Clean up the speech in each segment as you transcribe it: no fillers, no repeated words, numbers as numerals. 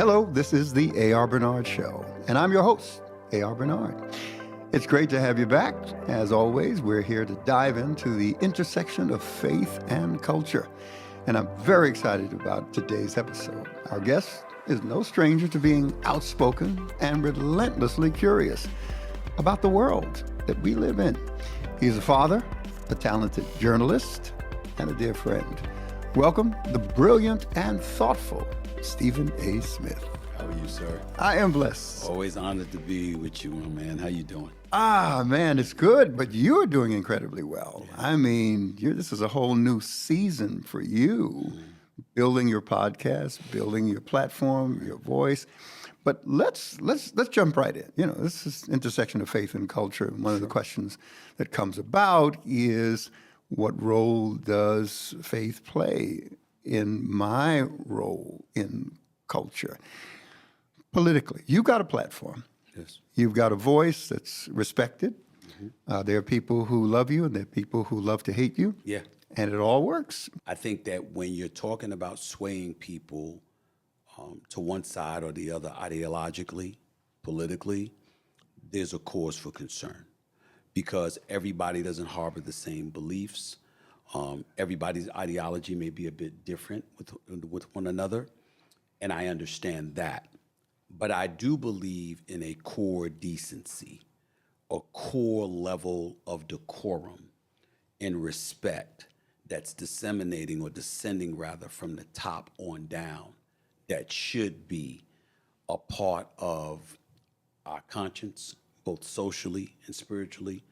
Hello, this is the A.R. Bernard Show, and I'm your host, A.R. Bernard. It's great to have you back. As always, we're here to dive into the intersection of faith and culture, and I'm very excited about today's episode. Our guest is no stranger to being outspoken and relentlessly curious about the world that we live in. He's a father, a talented journalist, and a dear friend. Welcome the brilliant and thoughtful Stephen A. Smith. How are you, sir? I am blessed. Always honored to be with you, my man. How you doing? Man, it's good, but you're doing incredibly well. Yeah. I mean, this is a whole new season for you, building your podcast, building your platform, your voice. But let's jump right in. You know, this is intersection of faith and culture. One of the questions that comes about is, what role does faith play in my role in culture? Politically, you've got a platform. Yes. You've got a voice that's respected. There are people who love you and there are people who love to hate you. Yeah. And it all works. I think that when you're talking about swaying people to one side or the other ideologically, politically, there's a cause for concern because everybody doesn't harbor the same beliefs. Everybody's ideology may be a bit different with one another, and I understand that. But I do believe in a core decency, a core level of decorum and respect that's disseminating or descending rather from the top on down that should be a part of our conscience, both socially and spiritually,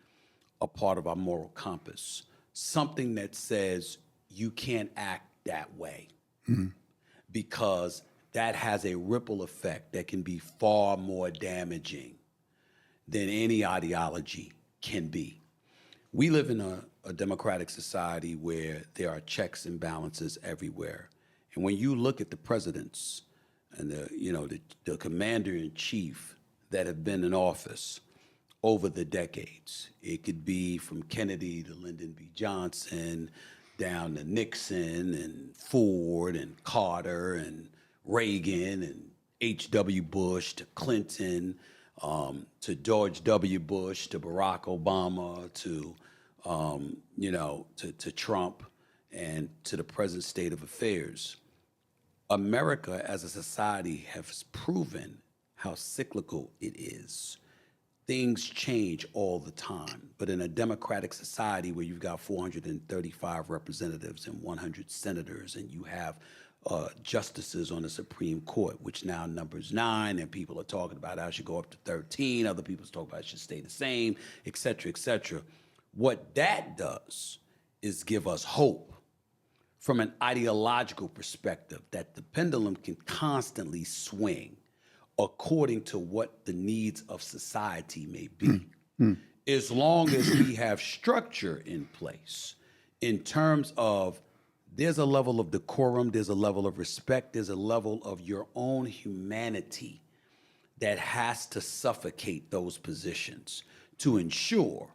a part of our moral compass. Something that says you can't act that way because that has a ripple effect that can be far more damaging than any ideology can be. We live in a democratic society where there are checks and balances everywhere. And when you look at the presidents and the commander-in-chief that have been in office over the decades, it could be from Kennedy to Lyndon B. Johnson, down to Nixon and Ford and Carter and Reagan and H.W. Bush to Clinton, to George W. Bush, to Barack Obama, to Trump, and to the present state of affairs. America as a society has proven how cyclical it is. Things change all the time, but in a democratic society where you've got 435 representatives and 100 senators, and you have justices on the Supreme Court, which now numbers 9, and people are talking about how it should go up to 13. Other people are talking about it should stay the same, et cetera, et cetera. What that does is give us hope from an ideological perspective that the pendulum can constantly swing according to what the needs of society may be. As long as we have structure in place in terms of there's a level of decorum, there's a level of respect, there's a level of your own humanity that has to suffocate those positions to ensure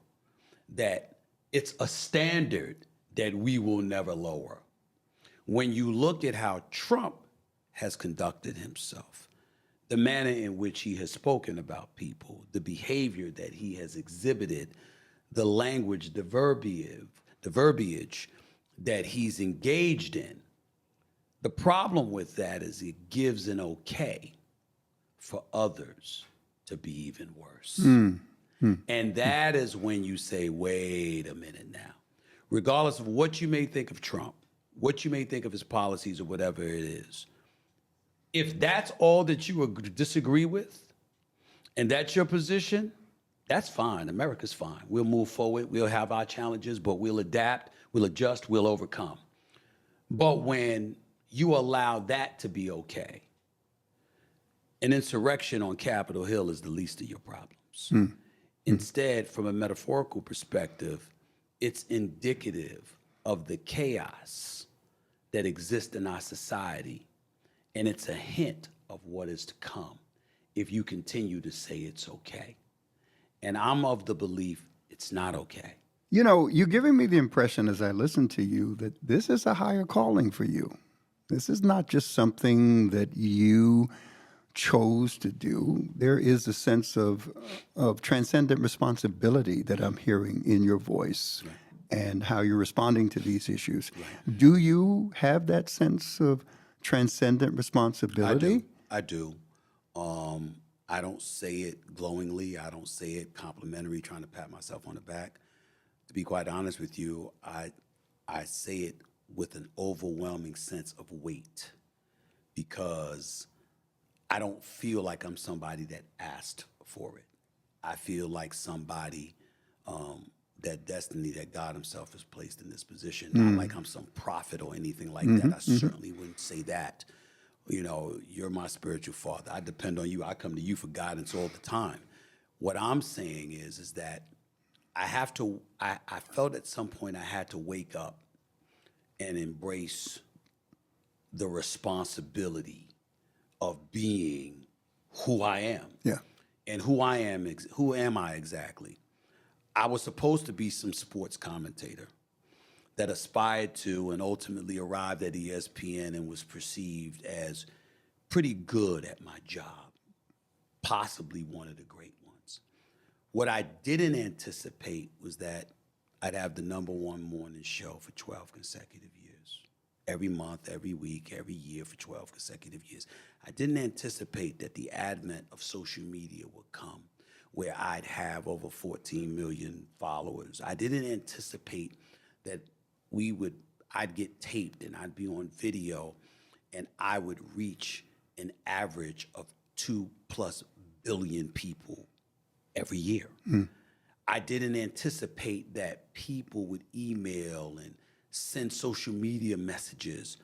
that it's a standard that we will never lower. When you look at how Trump has conducted himself, the manner in which he has spoken about people, the behavior that he has exhibited, the language, the verbiage that he's engaged in. The problem with that is it gives an okay for others to be even worse. And that is when you say, wait a minute now. Regardless of what you may think of Trump, what you may think of his policies or whatever it is, if that's all that you disagree with, and that's your position, that's fine. America's fine. We'll move forward. We'll have our challenges, but we'll adapt, we'll adjust, we'll overcome. But when you allow that to be okay, an insurrection on Capitol Hill is the least of your problems. Instead, from a metaphorical perspective, it's indicative of the chaos that exists in our society. And it's a hint of what is to come if you continue to say it's okay. And I'm of the belief it's not okay. You know, you're giving me the impression as I listen to you that this is a higher calling for you. This is not just something that you chose to do, there is a sense of transcendent responsibility that I'm hearing in your voice and how you're responding to these issues. Do you have that sense of transcendent responsibility? I do. I don't say it glowingly. I don't say it complimentary, trying to pat myself on the back. To be quite honest with you, I say it with an overwhelming sense of weight because I don't feel like I'm somebody that asked for it. I feel like somebody, that destiny that God himself has placed in this position. Not like I'm some prophet or anything like that. I certainly wouldn't say that. You know, you're my spiritual father. I depend on you. I come to you for guidance all the time. What I'm saying is that I felt at some point I had to wake up and embrace the responsibility of being who I am. Yeah. And who am I exactly? I was supposed to be some sports commentator that aspired to and ultimately arrived at ESPN and was perceived as pretty good at my job, possibly one of the great ones. What I didn't anticipate was that I'd have the #1 morning show for 12 consecutive years. Every month, every week, every year for 12 consecutive years. I didn't anticipate that the advent of social media would come where I'd have over 14 million followers. I didn't anticipate that I'd get taped and I'd be on video and I would reach an average of 2+ billion people every year. I didn't anticipate that people would email and send social media messages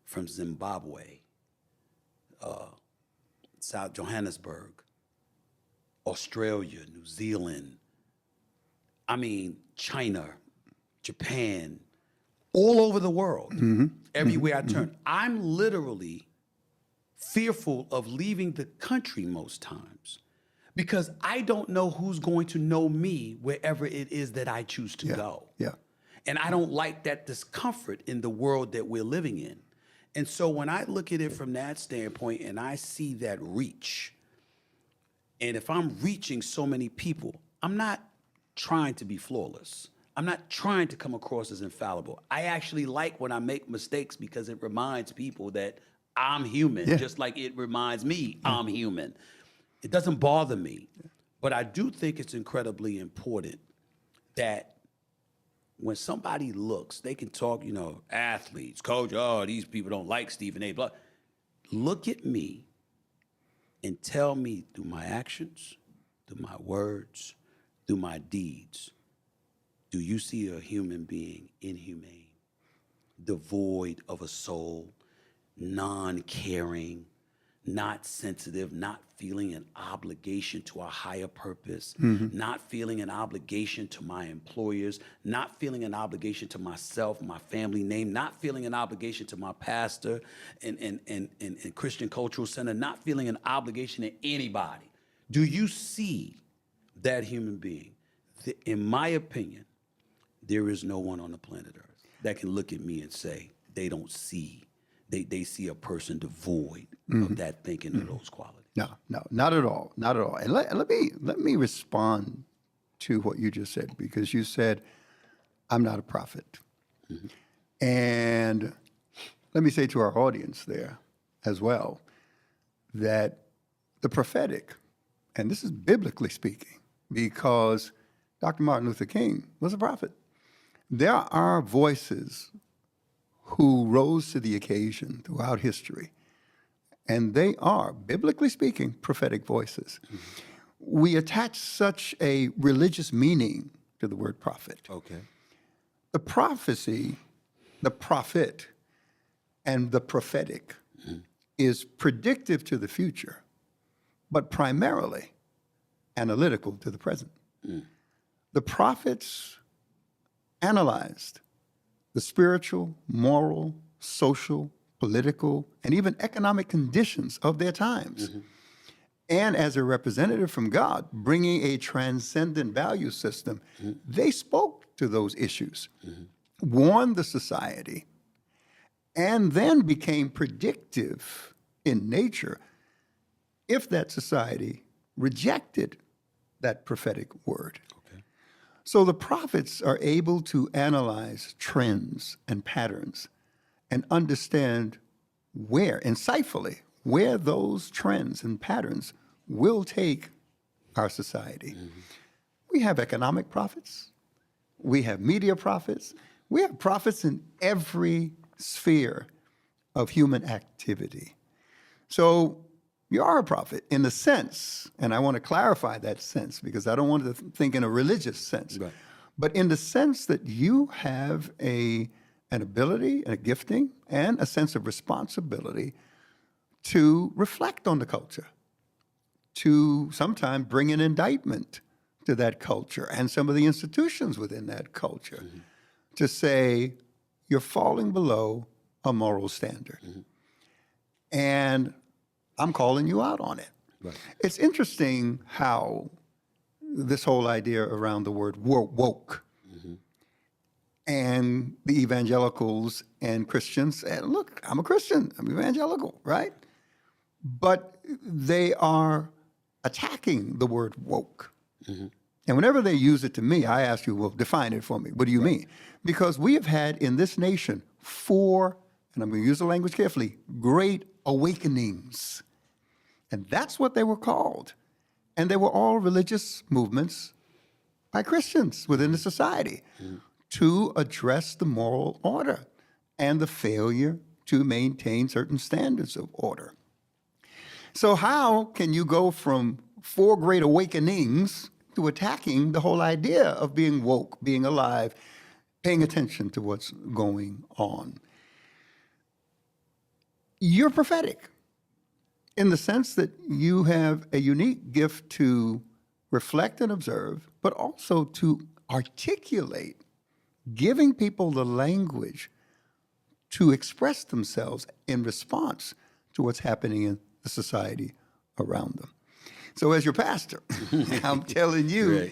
from Zimbabwe, South Johannesburg, Australia, New Zealand, China, Japan, all over the world, everywhere I turn. I'm literally fearful of leaving the country most times because I don't know who's going to know me wherever it is that I choose to go. Yeah. And I don't like that discomfort in the world that we're living in. And so when I look at it from that standpoint and I see that reach, and if I'm reaching so many people, I'm not trying to be flawless. I'm not trying to come across as infallible. I actually like when I make mistakes because it reminds people that I'm human, just like it reminds me I'm human. It doesn't bother me. But I do think it's incredibly important that when somebody looks, they can talk, athletes, coach, these people don't like Stephen A. Blah. Look at me and tell me through my actions, through my words, through my deeds, do you see a human being inhumane, devoid of a soul, non-caring, not sensitive, not feeling an obligation to a higher purpose, not feeling an obligation to my employers, not feeling an obligation to myself, my family name, not feeling an obligation to my pastor and Christian Cultural Center, not feeling an obligation to anybody. Do you see that human being? In my opinion, there is no one on the planet Earth that can look at me and say they don't see. They see a person devoid of that thinking or those qualities. No, not at all, not at all. And let me respond to what you just said, because you said, I'm not a prophet. And let me say to our audience there as well, that the prophetic, and this is biblically speaking, because Dr. Martin Luther King was a prophet. There are voices who rose to the occasion throughout history, and they are, biblically speaking, prophetic voices. We attach such a religious meaning to the word prophet. Okay. The prophecy, the prophet, and the prophetic is predictive to the future, but primarily analytical to the present. The prophets analyzed the spiritual, moral, social, political, and even economic conditions of their times. And as a representative from God, bringing a transcendent value system, they spoke to those issues, warned the society, and then became predictive in nature if that society rejected that prophetic word. Okay. So the prophets are able to analyze trends and patterns and understand where, insightfully, where those trends and patterns will take our society. We have economic prophets. We have media prophets. We have prophets in every sphere of human activity. So you are a prophet in the sense, and I want to clarify that sense because I don't want to think in a religious sense, Right. but in the sense that you have an ability, a gifting, and a sense of responsibility to reflect on the culture, to sometimes bring an indictment to that culture and some of the institutions within that culture, to say you're falling below a moral standard. And I'm calling you out on it. Right. It's interesting how this whole idea around the word woke and the evangelicals and Christians, and look, I'm a Christian, I'm evangelical, right? But they are attacking the word woke. And whenever they use it to me, I ask you, well, define it for me. What do you mean? Because we have had in this nation 4, and I'm going to use the language carefully, great awakenings. And that's what they were called. And they were all religious movements by Christians within the society to address the moral order and the failure to maintain certain standards of order. So how can you go from 4 great awakenings to attacking the whole idea of being woke, being alive, paying attention to what's going on? You're prophetic in the sense that you have a unique gift to reflect and observe, but also to articulate, giving people the language to express themselves in response to what's happening in the society around them. So as your pastor, I'm telling you, Right.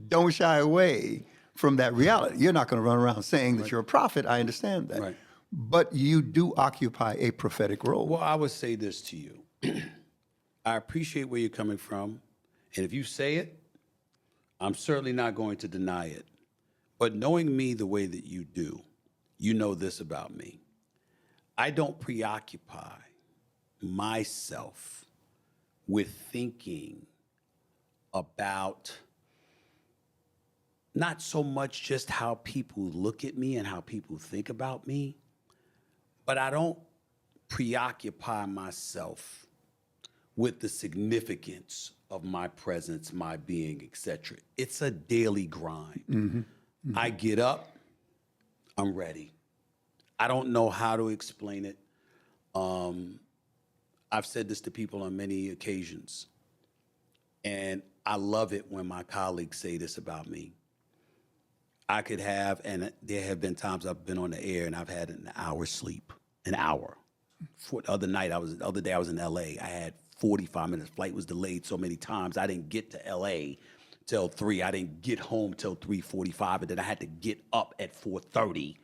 don't shy away from that reality. You're not going to run around saying that you're a prophet. I understand that. Right. But you do occupy a prophetic role. Well, I would say this to you. I appreciate where you're coming from. And if you say it, I'm certainly not going to deny it. But knowing me the way that you do, you know this about me. I don't preoccupy myself with thinking about not so much just how people look at me and how people think about me, but I don't preoccupy myself with the significance of my presence, my being, etc. It's a daily grind. I get up, I'm ready. I don't know how to explain it. I've said this to people on many occasions, and I love it when my colleagues say this about me. I could have, and there have been times I've been on the air and I've had an hour's sleep, an hour. The other day I was in LA. I had 45 minutes. Flight was delayed so many times. I didn't get to LA till 3. I didn't get home till 3:45, and then I had to get up at 4:30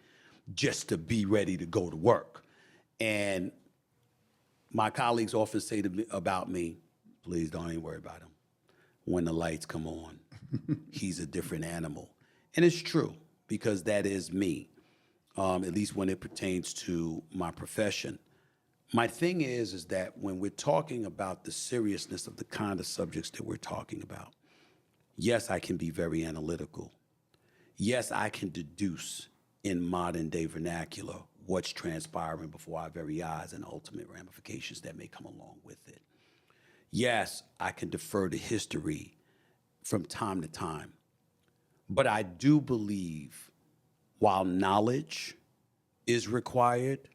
just to be ready to go to work. And my colleagues often say to me about me, please don't even worry about him. When the lights come on, he's a different animal. And it's true, because that is me, at least when it pertains to my profession. My thing is that when we're talking about the seriousness of the kind of subjects that we're talking about, yes, I can be very analytical. Yes, I can deduce in modern day vernacular what's transpiring before our very eyes and ultimate ramifications that may come along with it. Yes, I can defer to history from time to time. But I do believe while knowledge is required,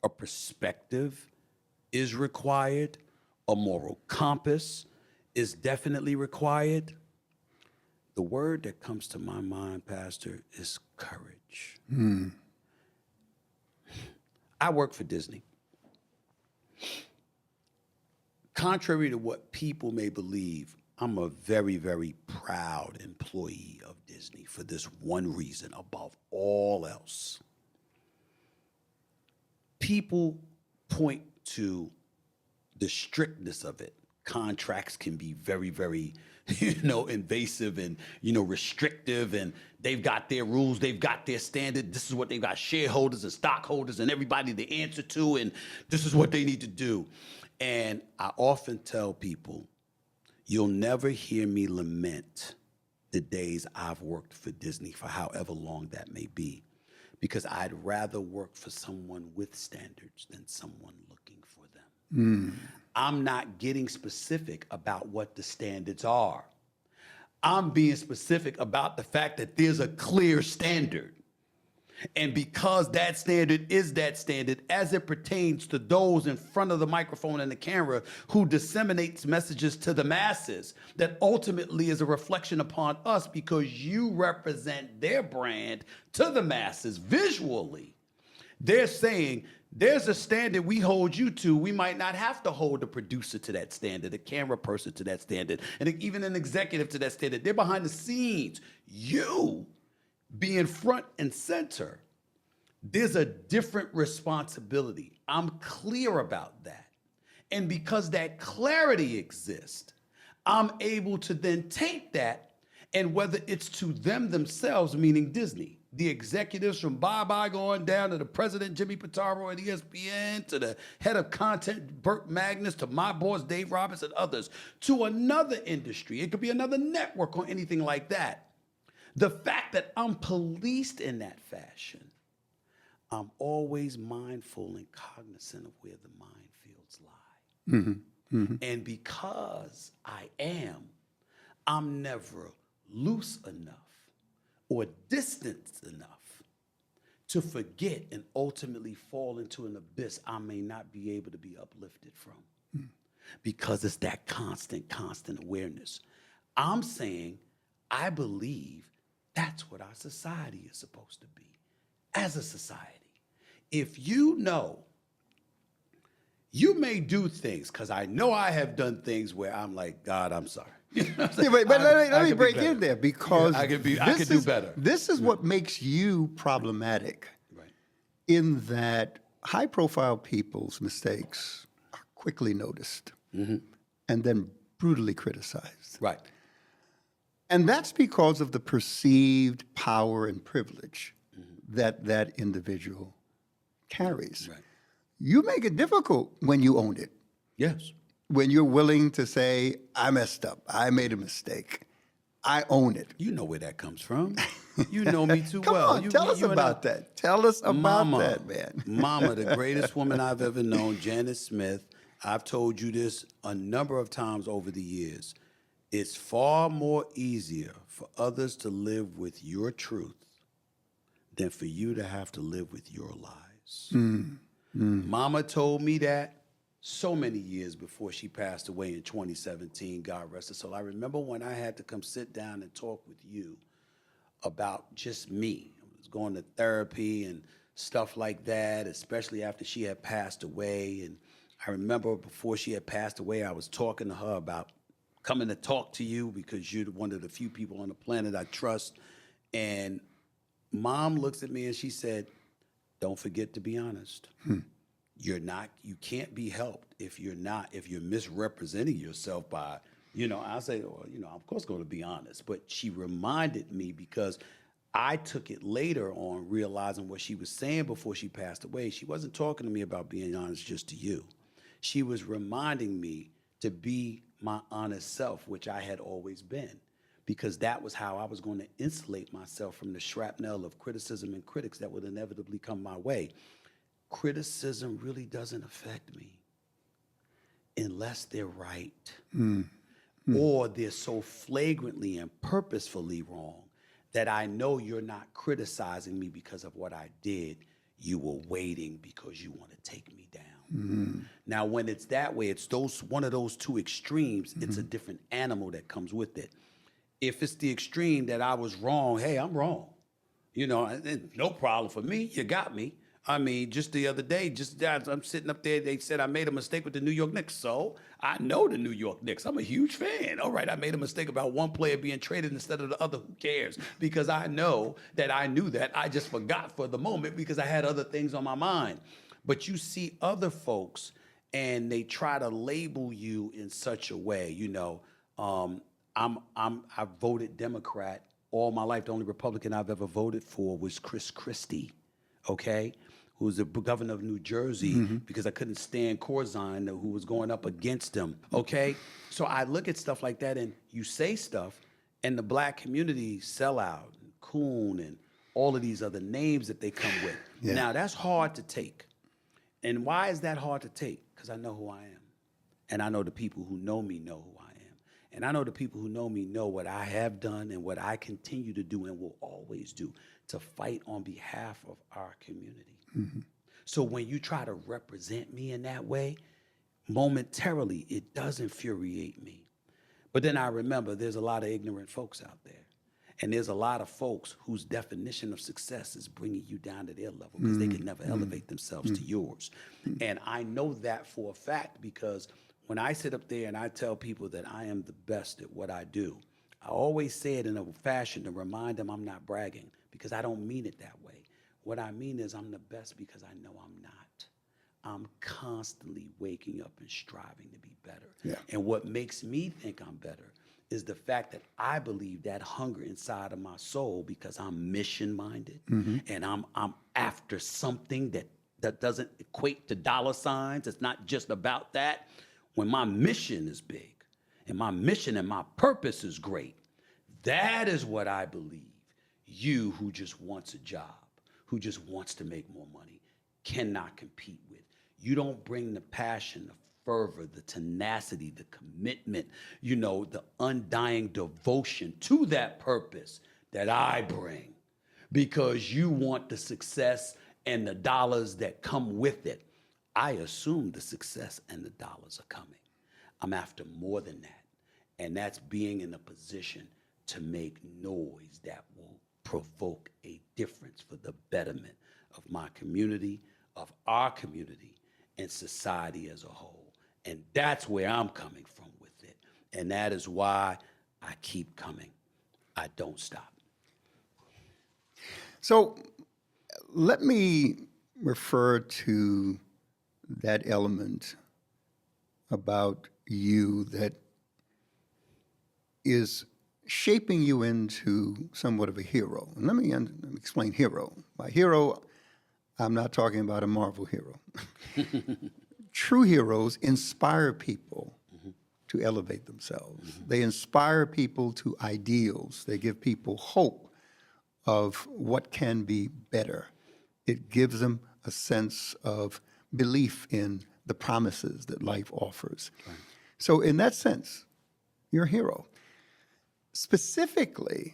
a perspective is required, a moral compass is definitely required, the word that comes to my mind, Pastor, is courage. I work for Disney. Contrary to what people may believe, I'm a very, very proud employee of Disney for this one reason above all else. People point to the strictness of it, contracts can be very, very, invasive and, restrictive, and they've got their rules, they've got their standard. This is what they've got shareholders and stockholders and everybody to answer to, and this is what they need to do. And I often tell people, you'll never hear me lament the days I've worked for Disney for however long that may be, because I'd rather work for someone with standards than someone looking for them. I'm not getting specific about what the standards are. I'm being specific about the fact that there's a clear standard. And because that standard is that standard, as it pertains to those in front of the microphone and the camera who disseminates messages to the masses, that ultimately is a reflection upon us because you represent their brand to the masses visually. They're saying, there's a standard we hold you to. We might not have to hold a producer to that standard, a camera person to that standard, and even an executive to that standard. They're behind the scenes. You being front and center, there's a different responsibility. I'm clear about that. And because that clarity exists, I'm able to then take that, and whether it's to them themselves, meaning Disney, the executives from Bye-Bye going down to the president, Jimmy Pitaro at ESPN, to the head of content, Burt Magnus, to my boss, Dave Roberts, and others, to another industry. It could be another network or anything like that. The fact that I'm policed in that fashion, I'm always mindful and cognizant of where the minefields lie. And because I am, I'm never loose enough or distanced enough to forget and ultimately fall into an abyss I may not be able to be uplifted from. Because it's that constant awareness. I'm saying, I believe that's what our society is supposed to be, as a society. If you know, you may do things, because I know I have done things where I'm like, God, I'm sorry. But let me break in there, because I could do better. This is what makes you problematic, Right. in that high-profile people's mistakes are quickly noticed and then brutally criticized. Right. And that's because of the perceived power and privilege that that individual carries. Right. You make it difficult when you own it, Yes. when you're willing to say, I messed up, I made a mistake, I own it. You know where that comes from. You know me too Come well. on, tell us about that. Tell us about that, man. Mama, the greatest woman I've ever known, Janet Smith. I've told you this a number of times over the years. It's far more easier for others to live with your truth than for you to have to live with your lies. Mama told me that so many years before she passed away in 2017, God rest her soul. I remember when I had to come sit down and talk with you about just me. I was going to therapy and stuff like that, especially after she had passed away. And I remember before she had passed away, I was talking to her about coming to talk to you because you're one of the few people on the planet I trust. And Mom looks at me and she said, don't forget to be honest. You can't be helped if you're misrepresenting yourself by, I say, well, I'm of course going to be honest. But she reminded me, because I took it later on, realizing what she was saying before she passed away. She wasn't talking to me about being honest just to you. She was reminding me to be my honest self, which I had always been, because that was how I was going to insulate myself from the shrapnel of criticism and critics that would inevitably come my way. Criticism really doesn't affect me unless they're right or they're so flagrantly and purposefully wrong that I know you're not criticizing me because of what I did. You were waiting because you want to take me down. Now, when it's that way, it's one of those two extremes. It's a different animal that comes with it. If it's the extreme that I was wrong, hey, I'm wrong. No problem for me. You got me. I mean, just the other day, I'm sitting up there, they said I made a mistake with the New York Knicks. So I know the New York Knicks. I'm a huge fan. All right, I made a mistake about one player being traded instead of the other. Who cares? Because I know that I knew that. I just forgot for the moment because I had other things on my mind. But you see other folks, and they try to label you in such a way. I voted Democrat all my life. The only Republican I've ever voted for was Chris Christie, okay, who was the governor of New Jersey, because I couldn't stand Corzine, who was going up against him, okay? So I look at stuff like that, and you say stuff, and the black community sell out, and coon, and all of these other names that they come with. Yeah. Now, that's hard to take. And why is that hard to take? Because I know who I am. And I know the people who know me know who I am. And I know the people who know me know what I have done and what I continue to do and will always do to fight on behalf of our community. So when you try to represent me in that way, momentarily, it does infuriate me. But then I remember there's a lot of ignorant folks out there. And there's a lot of folks whose definition of success is bringing you down to their level because they can never elevate themselves to yours. And I know that for a fact because when I sit up there and I tell people that I am the best at what I do, I always say it in a fashion to remind them I'm not bragging because I don't mean it that way. What I mean is I'm the best because I know I'm not. I'm constantly waking up and striving to be better. Yeah. And what makes me think I'm better is the fact that I believe that hunger inside of my soul because I'm mission-minded and I'm after something that doesn't equate to dollar signs. It's not just about that. When my mission is big and my mission and my purpose is great, that is what I believe you who just wants a job, who just wants to make more money, cannot compete with. You don't bring the passion, the fervor, the tenacity, the commitment, the undying devotion to that purpose that I bring because you want the success and the dollars that come with it. I assume the success and the dollars are coming. I'm after more than that. And that's being in a position to make noise that will provoke a difference for the betterment of my community, of our community, and society as a whole. And that's where I'm coming from with it. And that is why I keep coming. I don't stop. So let me refer to that element about you that is shaping you into somewhat of a hero. And let me explain hero. By hero, I'm not talking about a Marvel hero. True heroes inspire people to elevate themselves. They inspire people to ideals. They give people hope of what can be better. It gives them a sense of belief in the promises that life offers. Right. So in that sense, you're a hero. Specifically,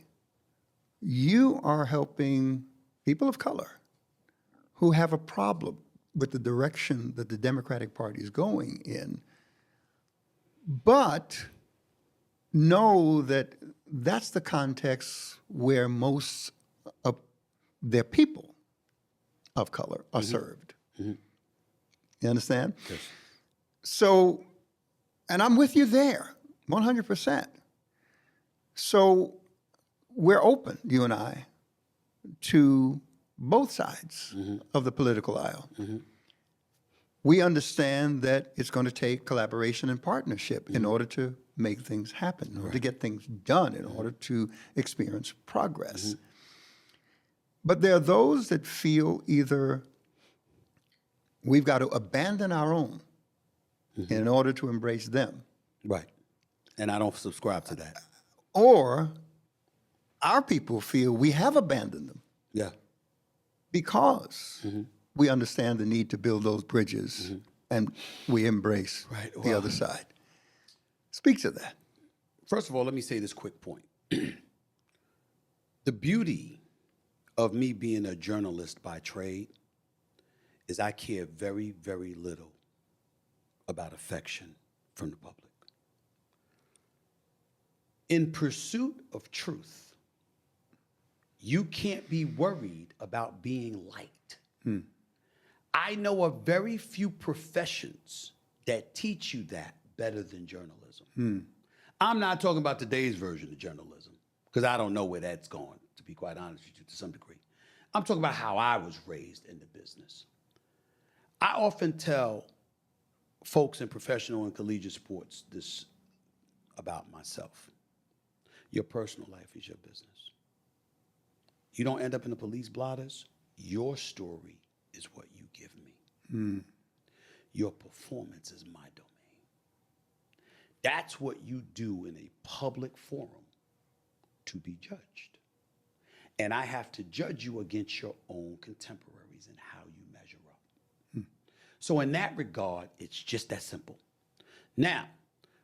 you are helping people of color who have a problem with the direction that the Democratic Party is going in, but know that that's the context where most of their people of color are served. You understand? Yes. So, and I'm with you there, 100%. So we're open, you and I, to both sides of the political aisle. We understand that it's going to take collaboration and partnership in order to make things happen, in order to get things done, in order to experience progress. But there are those that feel either we've got to abandon our own in order to embrace them. Right. And I don't subscribe to that. Or our people feel we have abandoned them. Yeah. Because we understand the need to build those bridges and we embrace the other side. Speak to that. First of all, let me say this quick point. The beauty of me being a journalist by trade is I care very, very little about affection from the public. In pursuit of truth, you can't be worried about being liked. I know of very few professions that teach you that better than journalism. I'm not talking about today's version of journalism, because I don't know where that's going, to be quite honest with you, to some degree. I'm talking about how I was raised in the business. I often tell folks in professional and collegiate sports this about myself. Your personal life is your business. You don't end up in the police blotters. Your story is what you give me. Your performance is my domain. That's what you do in a public forum to be judged. And I have to judge you against your own contemporaries and how you measure up. So in that regard, it's just that simple. Now,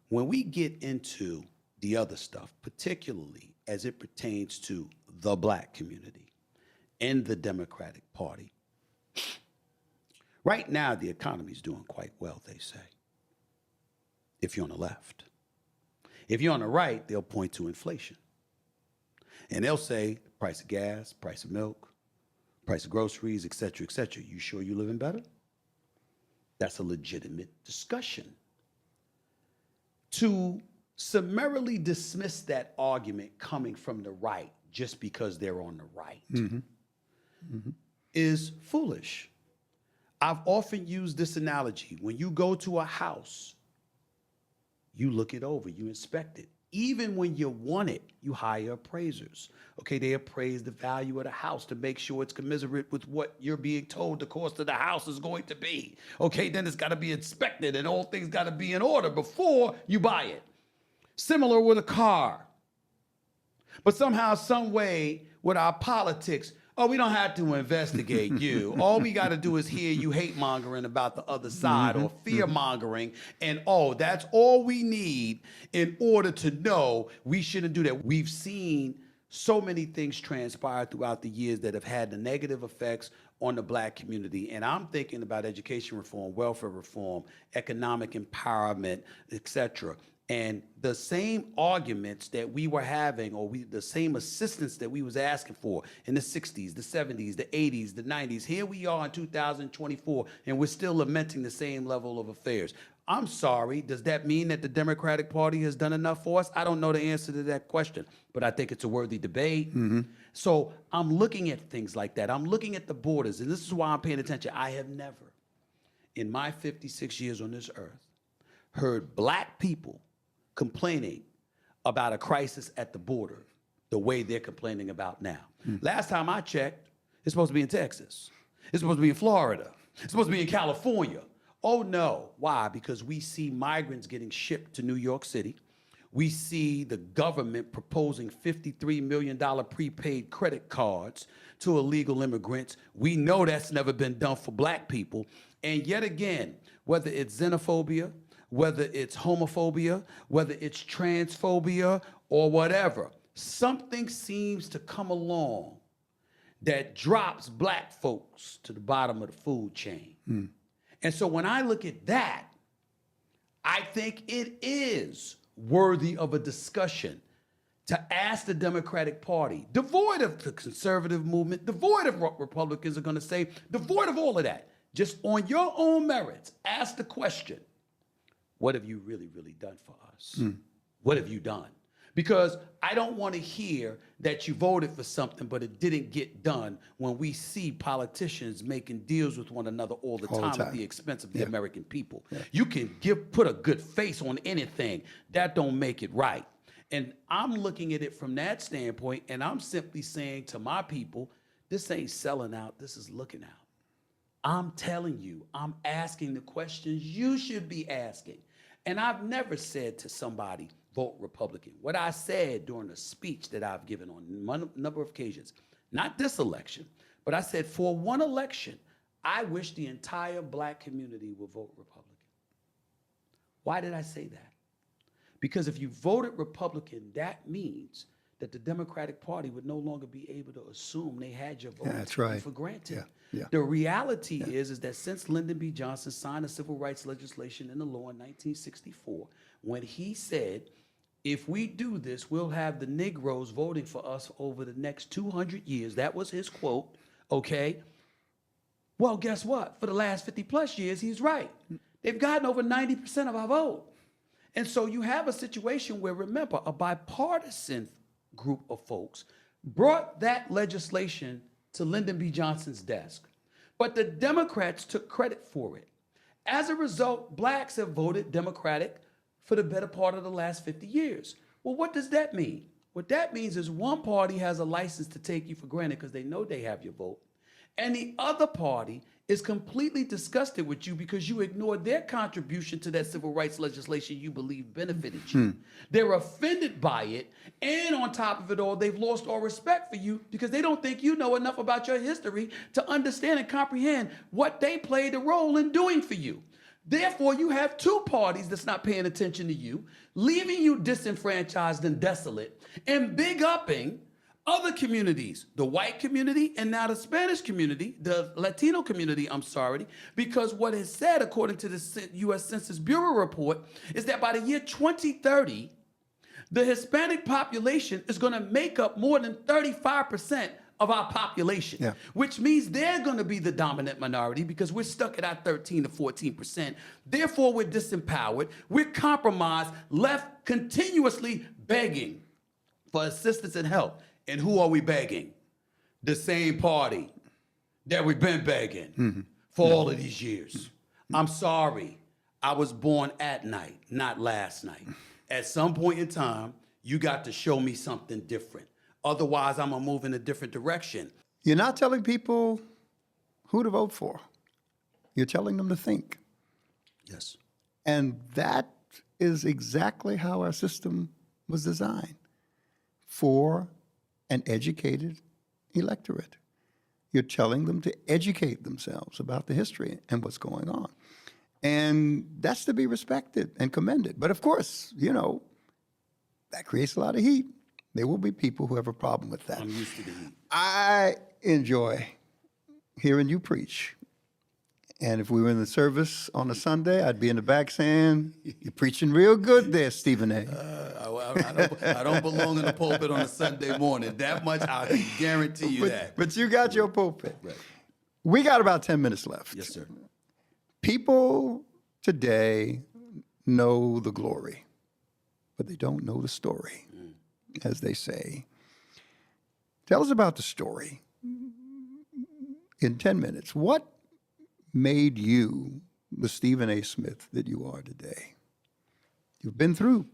when we get into the other stuff, particularly as it pertains to the Black community and the Democratic Party, right now the economy is doing quite well, they say, if you're on the left. If you're on the right, they'll point to inflation. And they'll say price of gas, price of milk, price of groceries, et cetera, et cetera. You sure you're living better? That's a legitimate discussion. To summarily dismiss that argument coming from the right just because they're on the right is foolish. I've often used this analogy. When you go to a house, you look it over, you inspect it. Even when you want it, you hire appraisers. Okay, they appraise the value of the house to make sure it's commensurate with what you're being told the cost of the house is going to be. Okay, then it's got to be inspected and all things got to be in order before you buy it. Similar with a car. But somehow, some way, with our politics, oh, we don't have to investigate you. All we got to do is hear you hate mongering about the other side or fear mongering. And that's all we need in order to know we shouldn't do that. We've seen so many things transpire throughout the years that have had the negative effects on the Black community. And I'm thinking about education reform, welfare reform, economic empowerment, etc. And the same arguments that we were having, or the same assistance that we was asking for in the 60s, the 70s, the 80s, the 90s, here we are in 2024, and we're still lamenting the same level of affairs. I'm sorry, does that mean that the Democratic Party has done enough for us? I don't know the answer to that question, but I think it's a worthy debate. So I'm looking at things like that. I'm looking at the borders, and this is why I'm paying attention. I have never, in my 56 years on this earth, heard Black people complaining about a crisis at the border the way they're complaining about now. Last time I checked, it's supposed to be in Texas. It's supposed to be in Florida. It's supposed to be in California. Oh no, why? Because we see migrants getting shipped to New York City. We see the government proposing $53 million prepaid credit cards to illegal immigrants. We know that's never been done for Black people. And yet again, whether it's xenophobia, whether it's homophobia, whether it's transphobia, or whatever, something seems to come along that drops Black folks to the bottom of the food chain. And so when I look at that, I think it is worthy of a discussion to ask the Democratic Party, devoid of the conservative movement, devoid of what Republicans are going to say, devoid of all of that, just on your own merits, ask the question, what have you really, really done for us? What have you done? Because I don't want to hear that you voted for something, but it didn't get done when we see politicians making deals with one another all the time at the expense of the American people. You can put a good face on anything. That don't make it right. And I'm looking at it from that standpoint, and I'm simply saying to my people, this ain't selling out, this is looking out. I'm telling you, I'm asking the questions you should be asking. And I've never said to somebody, vote Republican. What I said during a speech that I've given on a number of occasions, not this election, but I said for one election, I wish the entire Black community would vote Republican. Why did I say that? Because if you voted Republican, that means that the Democratic Party would no longer be able to assume they had your vote for granted. The reality is that since Lyndon B. Johnson signed the civil rights legislation in the law in 1964, when he said, if we do this, we'll have the Negroes voting for us over the next 200 years. That was his quote, okay? Well, guess what? For the last 50 plus years, he's right. They've gotten over 90% of our vote. And so you have a situation where, remember, a bipartisan group of folks brought that legislation to Lyndon B. Johnson's desk. But the Democrats took credit for it. As a result, blacks have voted Democratic for the better part of the last 50 years. Well, what does that mean? What that means is one party has a license to take you for granted because they know they have your vote. And the other party is completely disgusted with you because you ignored their contribution to that civil rights legislation you believe benefited you. They're offended by it, and on top of it all, they've lost all respect for you because they don't think you know enough about your history to understand and comprehend what they played a role in doing for you. Therefore, you have two parties that's not paying attention to you, leaving you disenfranchised and desolate, and big-upping other communities, the white community and now the Spanish community, the Latino community, because what is said, according to the U.S. Census Bureau report, is that by the year 2030, the Hispanic population is going to make up more than 35% of our population, which means they're going to be the dominant minority because we're stuck at our 13 to 14%. Therefore, we're disempowered, we're compromised, left continuously begging for assistance and help. And who are we begging? The same party that we've been begging for all of these years. I'm sorry, I was born at night, not last night. At some point in time, you got to show me something different. Otherwise, I'm gonna move in a different direction. You're not telling people who to vote for. You're telling them to think. Yes. And that is exactly how our system was designed, for an educated electorate. You're telling them to educate themselves about the history and what's going on. And that's to be respected and commended. But of course, that creates a lot of heat. There will be people who have a problem with that. I'm used to the heat. I enjoy hearing you preach. And if we were in the service on a Sunday, I'd be in the back saying, "You're preaching real good there, Stephen A." I don't belong in the pulpit on a Sunday morning. That much I can guarantee you that. But you got your pulpit. Right. We got about 10 minutes left. Yes, sir. People today know the glory, but they don't know the story, as they say. Tell us about the story in 10 minutes. What made you the Stephen A. Smith that you are today? You've been through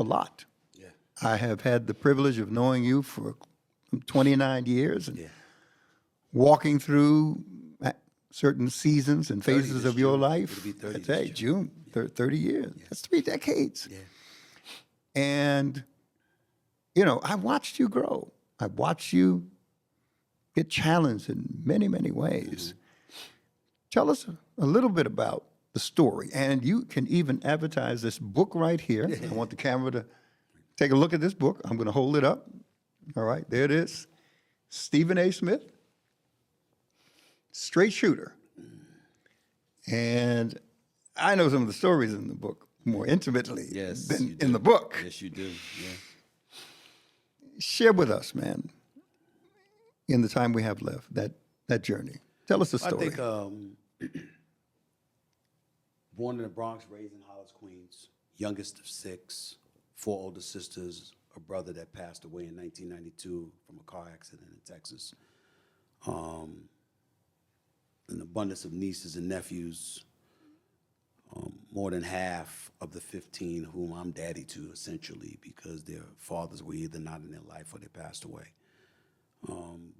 a lot. Yeah. I have had the privilege of knowing you for 29 years and walking through certain seasons and phases of your life. It'll be 30 That's June, 30 years. Yeah. That's 3 decades. Yeah. And, I watched you grow. I watched you get challenged in many, many ways. Tell us a little bit about the story. And you can even advertise this book right here. I want the camera to take a look at this book. I'm going to hold it up. All right, there it is. Stephen A. Smith, straight shooter. And I know some of the stories in the book more intimately than in the book. Yes, you do. Yeah. Share with us, man, in the time we have left, that journey. Tell us the story. I think born in the Bronx, raised in Hollis, Queens, youngest of 6, 4 older sisters, a brother that passed away in 1992 from a car accident in Texas. An abundance of nieces and nephews, more than half of the 15 whom I'm daddy to, essentially, because their fathers were either not in their life or they passed away.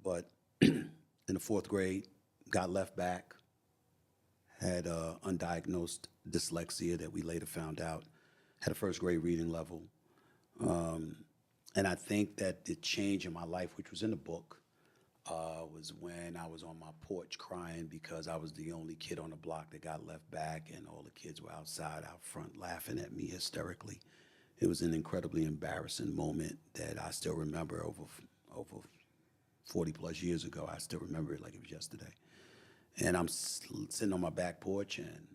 But in the 4th grade, got left back, had undiagnosed dyslexia that we later found out, had a 1st grade reading level. And I think that the change in my life, which was in the book, was when I was on my porch crying because I was the only kid on the block that got left back, and all the kids were outside out front laughing at me hysterically. It was an incredibly embarrassing moment that I still remember over 40 plus years ago. I still remember it like it was yesterday. And I'm sitting on my back porch, and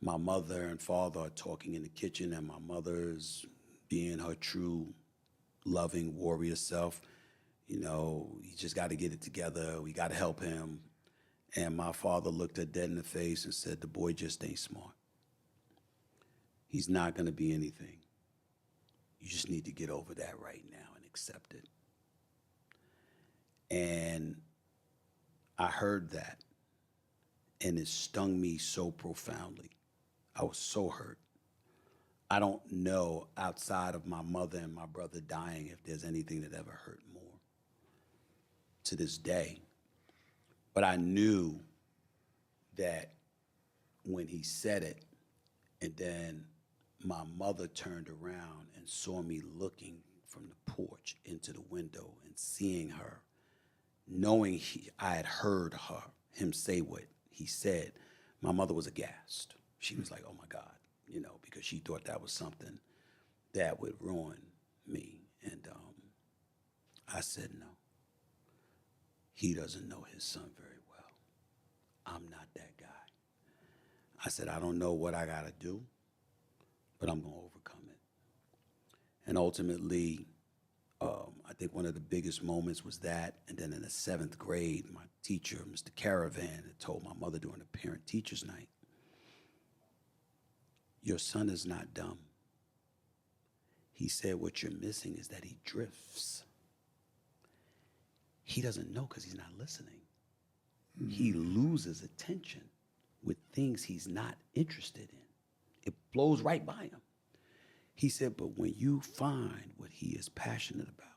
my mother and father are talking in the kitchen, and my mother's being her true, loving warrior self. You just got to get it together. We got to help him. And my father looked her dead in the face and said, "The boy just ain't smart. He's not going to be anything. You just need to get over that right now and accept it." And I heard that. and it stung me so profoundly. I was so hurt. I don't know, outside of my mother and my brother dying, if there's anything that ever hurt more to this day. But I knew that when he said it, and then my mother turned around and saw me looking from the porch into the window and seeing her, knowing I had heard him say what he said, my mother was aghast. She was like, oh my God, because she thought that was something that would ruin me. And I said, no, he doesn't know his son very well. I'm not that guy. I said, I don't know what I got to do, but I'm going to overcome it. And ultimately, I think one of the biggest moments was that. And then in the 7th grade, my teacher, Mr. Caravan, had told my mother during a parent-teacher's night, your son is not dumb. He said what you're missing is that he drifts. He doesn't know because he's not listening. Mm-hmm. He loses attention with things he's not interested in. It blows right by him. He said, but when you find what he is passionate about,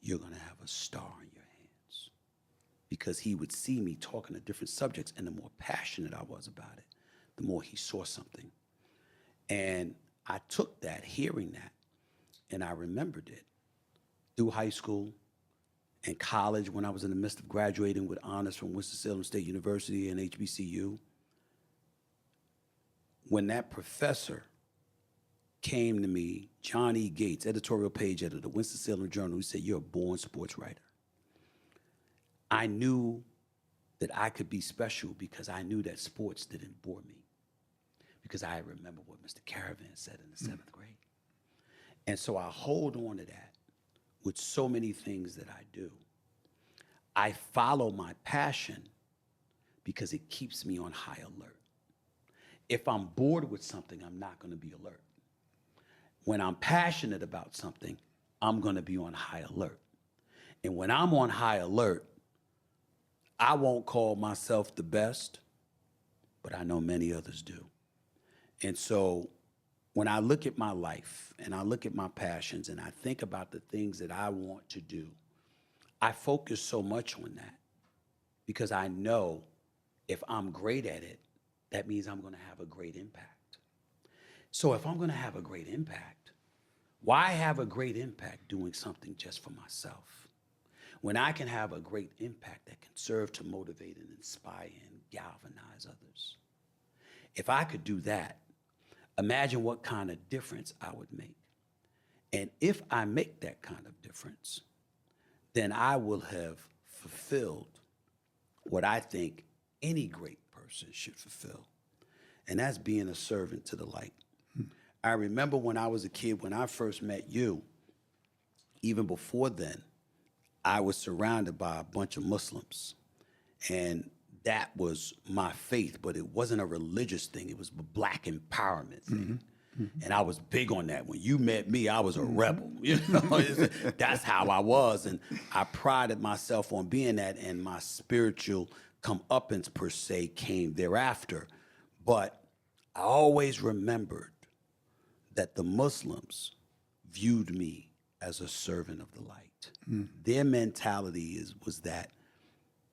you're going to have a star in your hands. Because he would see me talking to different subjects, and the more passionate I was about it, the more he saw something. And I took that, hearing that, and I remembered it through high school and college when I was in the midst of graduating with honors from Winston-Salem State University and HBCU. When that professor came to me, John E. Gates, editorial page editor, the Winston-Salem Journal, he said, you're a born sports writer. I knew that I could be special because I knew that sports didn't bore me. Because I remember what Mr. Caravan said in the 7th grade. And so I hold on to that with so many things that I do. I follow my passion because it keeps me on high alert. If I'm bored with something, I'm not going to be alert. When I'm passionate about something, I'm going to be on high alert. And when I'm on high alert, I won't call myself the best, but I know many others do. And so when I look at my life and I look at my passions and I think about the things that I want to do, I focus so much on that because I know if I'm great at it, that means I'm going to have a great impact. So if I'm going to have a great impact, why have a great impact doing something just for myself? When I can have a great impact that can serve to motivate and inspire and galvanize others. If I could do that, imagine what kind of difference I would make. And if I make that kind of difference, then I will have fulfilled what I think any great person should fulfill. And that's being a servant to the light. I remember when I was a kid, when I first met you, even before then, I was surrounded by a bunch of Muslims. And that was my faith, but it wasn't a religious thing. It was a black empowerment thing. Mm-hmm. Mm-hmm. And I was big on that. When you met me, I was a rebel. That's how I was. And I prided myself on being that, and my spiritual comeuppance, per se, came thereafter. But I always remembered that the Muslims viewed me as a servant of the light. Mm. Their mentality was that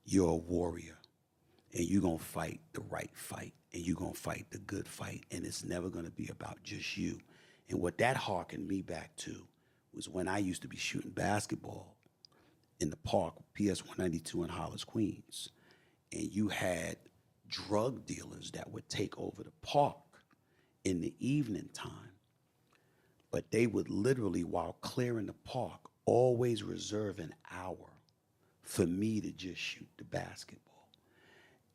you're a warrior. And you're going to fight the right fight, and you're going to fight the good fight, and it's never going to be about just you. And what that harkened me back to was when I used to be shooting basketball in the park, PS 192 in Hollis, Queens, and you had drug dealers that would take over the park in the evening time, but they would literally, while clearing the park, always reserve an hour for me to just shoot the basketball.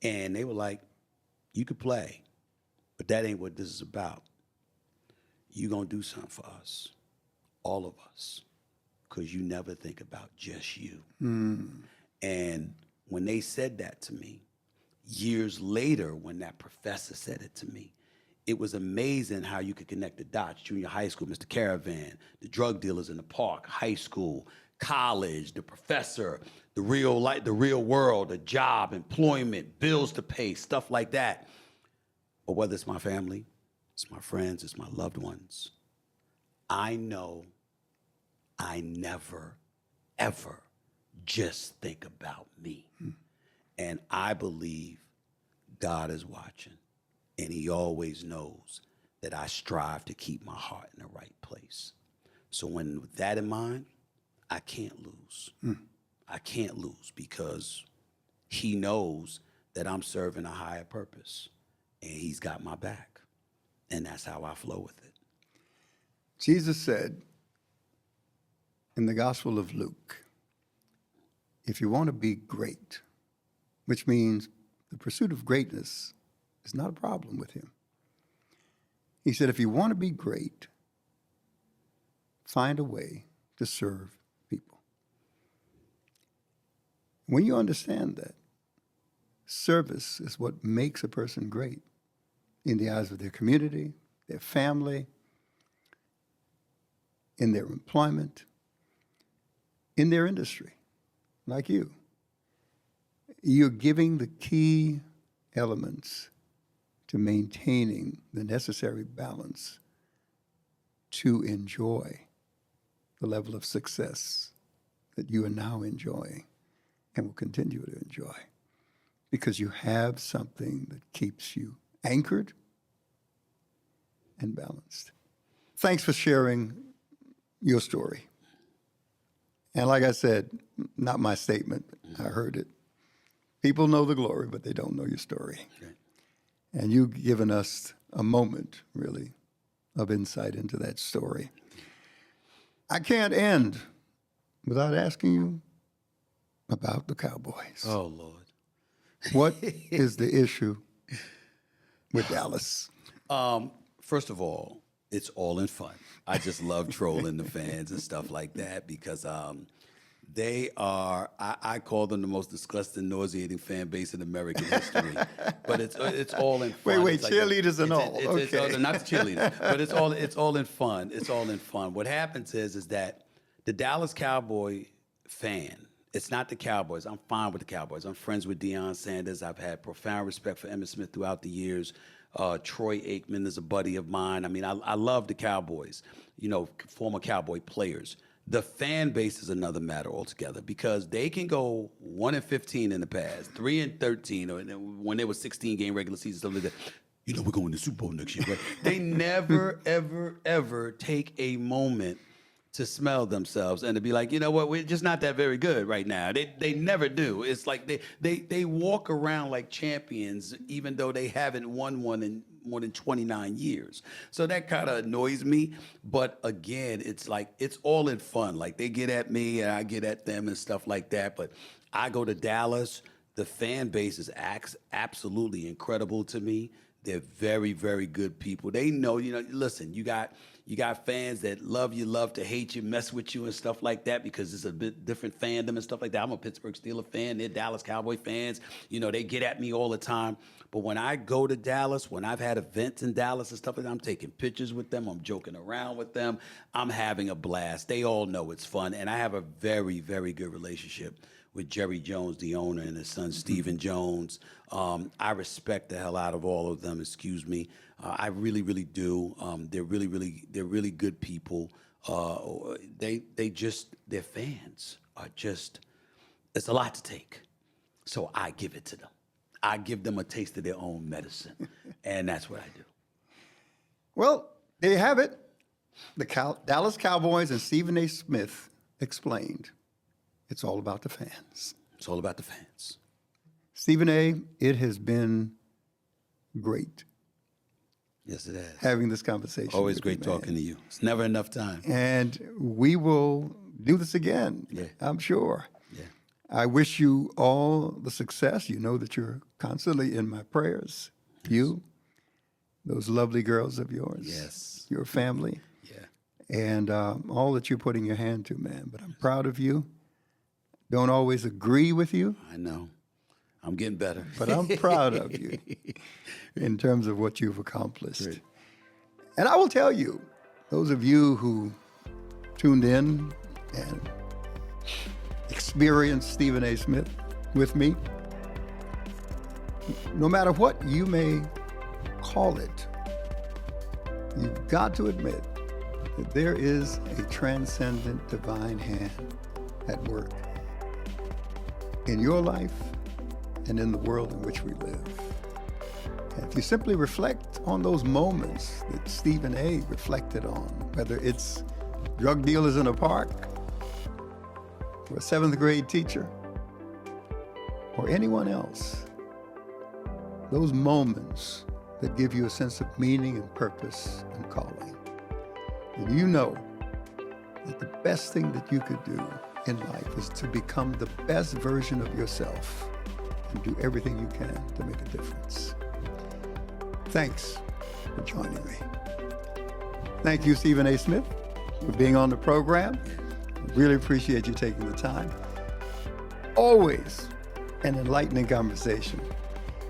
And they were like, you could play, but that ain't what this is about. You're going to do something for us, all of us, because you never think about just you. Mm. And when they said that to me, years later, when that professor said it to me, it was amazing how you could connect the dots. Junior high school, Mr. Caravan, the drug dealers in the park, high school, college, the professor, the real life, the real world, the job, employment, bills to pay, stuff like that. But whether it's my family, it's my friends, it's my loved ones, I know I never, ever just think about me. And I believe God is watching, and he always knows that I strive to keep my heart in the right place. So with that in mind, I can't lose. I can't lose because he knows that I'm serving a higher purpose, and he's got my back. And that's how I flow with it. Jesus said in the Gospel of Luke, if you want to be great, which means the pursuit of greatness is not a problem with him. He said, if you want to be great, find a way to serve people. When you understand that, service is what makes a person great in the eyes of their community, their family, in their employment, in their industry, like you. You're giving the key elements to maintaining the necessary balance to enjoy the level of success that you are now enjoying and will continue to enjoy, because you have something that keeps you anchored and balanced. Thanks for sharing your story. And like I said, not my statement, I heard it. People know the glory, but they don't know your story. Okay. And you've given us a moment, really, of insight into that story. I can't end without asking you about the Cowboys. Oh, Lord. What is the issue with Dallas? First of all, it's all in fun. I just love trolling the fans and stuff like that because they are, I call them the most disgusting, nauseating fan base in American history. But it's all in fun. Wait, cheerleaders and all. Okay. Not the cheerleaders, but it's all in fun. It's all in fun. What happens is that the Dallas Cowboy fan, it's not the Cowboys. I'm fine with the Cowboys. I'm friends with Deion Sanders. I've had profound respect for Emmitt Smith throughout the years. Troy Aikman is a buddy of mine. I mean, I love the Cowboys, former Cowboy players. The fan base is another matter altogether because they can go 1-15 in the past, 3-13, or when there was 16-game regular season, stuff like that. We're going to the Super Bowl next year, right? They never, ever, ever take a moment to smell themselves and to be like, you know what, we're just not that very good right now. They never do. It's like they walk around like champions even though they haven't won one in more than 29 years. So that kind of annoys me. But again, it's like, it's all in fun. Like they get at me and I get at them and stuff like that. But I go to Dallas. The fan base is absolutely incredible to me. They're very, very good people. They know, listen, you got fans that love you, love to hate you, mess with you and stuff like that because it's a bit different fandom and stuff like that. I'm a Pittsburgh Steelers fan. They're Dallas Cowboy fans. They get at me all the time. But when I go to Dallas, when I've had events in Dallas and stuff like that, I'm taking pictures with them. I'm joking around with them. I'm having a blast. They all know it's fun. And I have a very, very good relationship with Jerry Jones, the owner, and his son, Stephen Jones. I respect the hell out of all of them, excuse me. I really, really do. They're really good people. Their fans are just, it's a lot to take. So I give it to them. I give them a taste of their own medicine. And that's what I do. Well, there you have it. The Dallas Cowboys and Stephen A. Smith explained. It's all about the fans. It's all about the fans. Stephen A., it has been great. Yes, it has. Having this conversation. Always great talking to you. It's never enough time. And we will do this again, yeah. I'm sure. Yeah. I wish you all the success. You know that you're constantly in my prayers. Yes. You, those lovely girls of yours. Yes. Your family. Yeah. And all that you're putting your hand to, man. But I'm proud of you. Don't always agree with you. I know. I'm getting better. But I'm proud of you in terms of what you've accomplished. Great. And I will tell you, those of you who tuned in and experienced Stephen A. Smith with me. No matter what you may call it, you've got to admit that there is a transcendent divine hand at work in your life and in the world in which we live. And if you simply reflect on those moments that Stephen A. reflected on, whether it's drug dealers in a park, or a 7th grade teacher, or anyone else, those moments that give you a sense of meaning and purpose and calling, and you know that the best thing that you could do in life is to become the best version of yourself and do everything you can to make a difference. Thanks for joining me. Thank you, Stephen A. Smith, for being on the program. Really appreciate you taking the time. Always an enlightening conversation.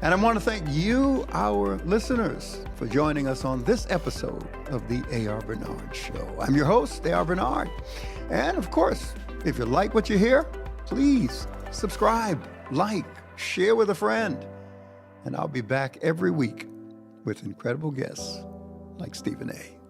And I want to thank you, our listeners, for joining us on this episode of the A.R. Bernard Show. I'm your host, A.R. Bernard. And of course, if you like what you hear, please subscribe, like, share with a friend. And I'll be back every week with incredible guests like Stephen A.